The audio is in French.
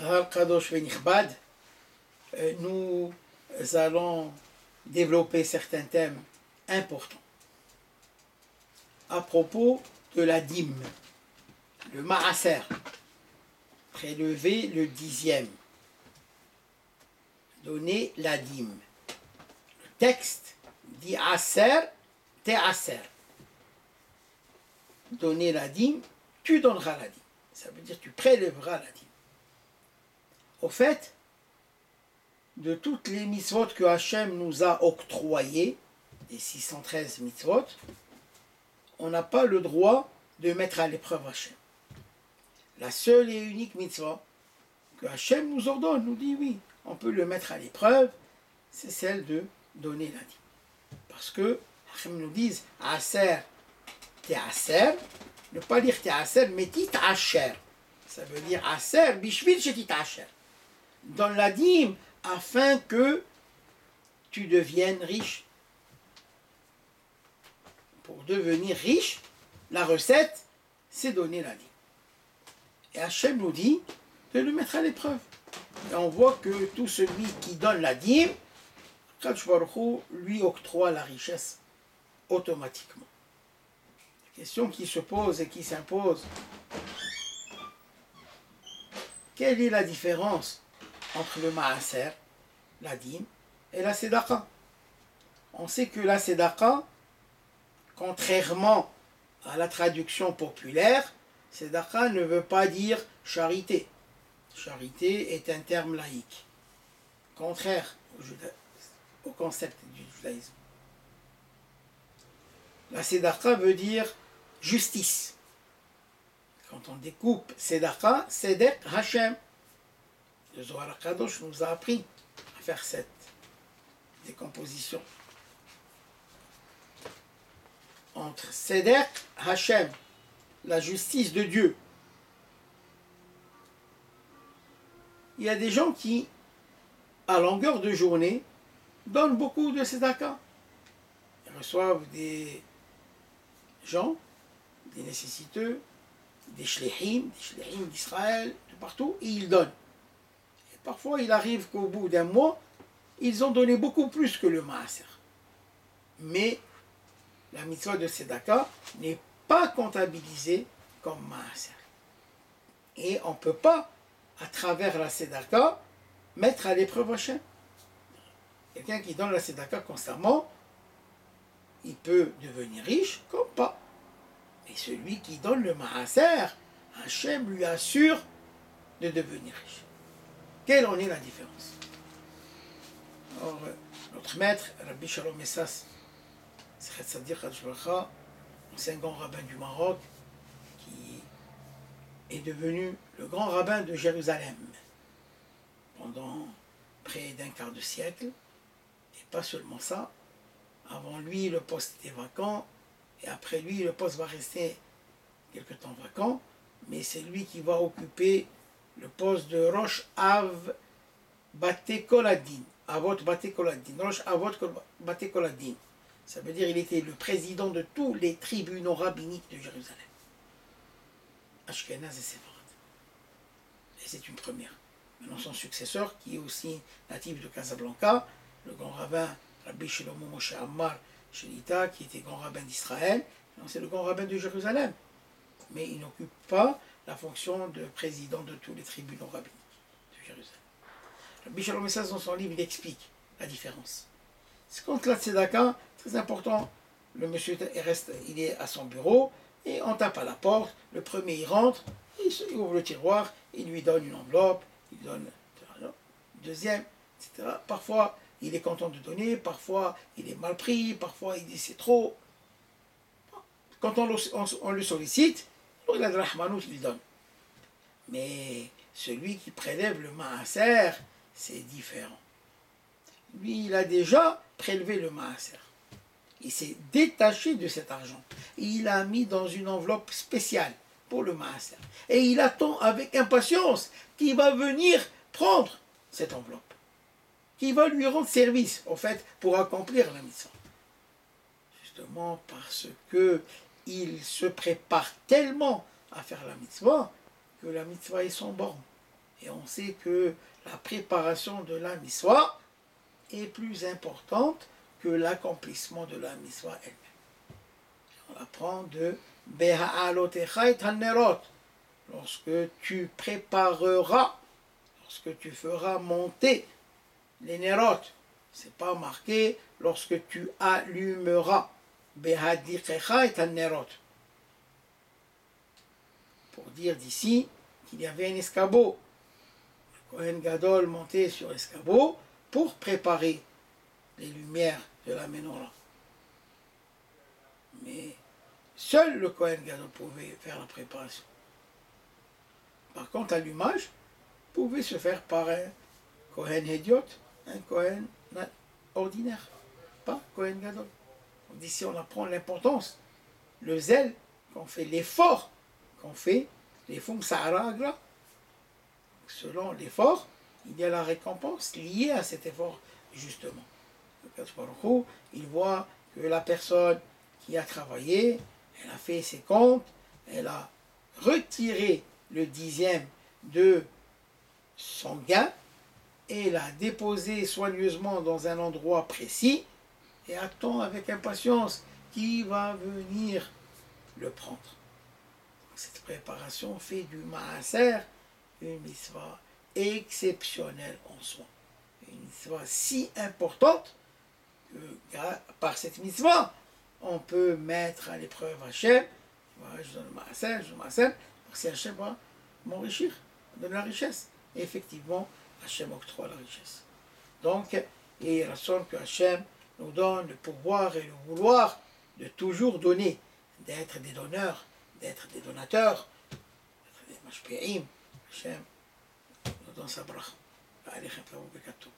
Ral Kadosh Venichbad, nous allons développer certains thèmes importants à propos de la dîme, le maaser, prélever le 10e, donner la dîme. Le texte dit aser, te aser. Donner la dîme, tu donneras la dîme. Ça veut dire tu prélèveras la dîme. Au fait, de toutes les mitzvot que Hachem nous a octroyées, les 613 mitzvot, on n'a pas le droit de mettre à l'épreuve Hachem. La seule et unique mitzvah que Hachem nous ordonne, nous dit oui, on peut le mettre à l'épreuve, c'est celle de donner la dîme. Parce que Hachem nous dit aser, te aser, ne pas dire te aser, mais tit asher. Ça veut dire aser, bishvil shetit asher. Donne la dîme afin que tu deviennes riche. Pour devenir riche, la recette, c'est donner la dîme. Et Hachem nous dit de le mettre à l'épreuve. Et on voit que tout celui qui donne la dîme, Kadosh Baruch Hu lui octroie la richesse automatiquement. La question qui se pose et qui s'impose, quelle est la différence entre le maaser, la dîme, et la sédaqa? On sait que la sédaqa, contrairement à la traduction populaire, sédaqa ne veut pas dire charité. Charité est un terme laïque, contraire au concept du judaïsme. La sédaqa veut dire justice. Quand on découpe sédaqa, sédek Hachem. Le Zohar Kadosh nous a appris à faire cette décomposition. Entre sédek Hachem, la justice de Dieu. Il y a des gens qui, à longueur de journée, donnent beaucoup de sédaqa. Ils reçoivent des gens, des nécessiteux, des shlichim d'Israël, de partout, et ils donnent. Et parfois, il arrive qu'au bout d'un mois, ils ont donné beaucoup plus que le maaser. Mais la mitzvah de sédaqa n'est pas comptabilisée comme maaser. Et on ne peut pas, à travers la sédaqa, mettre à l'épreuve Hachem. Quelqu'un qui donne la sédaqa constamment, il peut devenir riche comme pas. Mais celui qui donne le maaser, Hachem lui assure de devenir riche. Quelle en est la différence? Alors, notre maître, Rabbi Shalom Messas, ancien grand rabbin du Maroc, qui est devenu le grand rabbin de Jérusalem pendant près d'un quart de siècle. Et pas seulement ça, avant lui, le poste était vacant, et après lui, le poste va rester quelque temps vacant, mais c'est lui qui va occuper le poste de Rosh Av Bate Koladin. Avot Bate Koladin. Rosh Avot Bate Koladin. Ça veut dire qu'il était le président de tous les tribunaux rabbiniques de Jérusalem. Ashkenaz et Séfarad. Et c'est une première. Maintenant, son successeur, qui est aussi natif de Casablanca, le grand rabbin Rabbi Shlomo Moshe Ammar Shelita, qui était grand rabbin d'Israël, c'est le grand rabbin de Jérusalem. Mais il n'occupe pas la fonction de président de tous les tribunaux rabbiniques de Jérusalem. Rabbi Shalom Messas, dans son livre, il explique la différence. C'est quand la tzedaka, très important, le monsieur il est à son bureau, et on tape à la porte, le premier il rentre, il ouvre le tiroir, il lui donne une enveloppe, il donne le deuxième, etc. Parfois, il est content de donner, parfois il est mal pris, parfois il dit c'est trop. Quand on le sollicite, il a de rahmanout, il donne. Mais celui qui prélève le maaser, c'est différent. Lui, il a déjà prélevé le maaser. Il s'est détaché de cet argent. Et il l'a mis dans une enveloppe spéciale pour le maaser. Et il attend avec impatience qu'il va venir prendre cette enveloppe, qui va lui rendre service, en fait, pour accomplir la mitzvah. Justement parce que il se prépare tellement à faire la mitzvah, que la mitzvah est sans borne. Et on sait que la préparation de la mitzvah est plus importante que l'accomplissement de la mitzvah elle-même. On apprend de Beha'alotecha et Hanerot. Lorsque tu prépareras, lorsque tu feras monter les nerot, c'est pas marqué lorsque tu allumeras. Behadikecha et Hanerot. Pour dire d'ici qu'il y avait un escabeau. Le Kohen Gadol montait sur l'escabeau pour préparer les lumières de la menorah. Mais seul le Kohen Gadol pouvait faire la préparation. Par contre, l'allumage pouvait se faire par un Kohen Hédiot, un Kohen ordinaire, pas Kohen Gadol. Donc d'ici on apprend l'importance, le zèle qu'on fait, l'effort qu'on fait, les fonds Sahara Agra. Selon l'effort, il y a la récompense liée à cet effort, justement. Le Kadosh Baruch Hu, il voit que la personne qui a travaillé, elle a fait ses comptes, elle a retiré le 10e de son gain et l'a déposé soigneusement dans un endroit précis et attend avec impatience qui va venir le prendre. Cette préparation fait du maaser une mitzvah exceptionnelle en soi. Une mitzvah si importante que par cette mitzvah, on peut mettre à l'épreuve Hachem. Voilà, je donne le maaser, je donne le maaser, parce que Hachem va m'enrichir, donner la richesse. Et effectivement, Hachem octroie la richesse. Donc, il raisonne que Hachem nous donne le pouvoir et le vouloir de toujours donner, d'être des donneurs, d'être des donateurs, d'être des mashpi'im. Hachem nous donne sa bracha. Alechem tavou bekatou.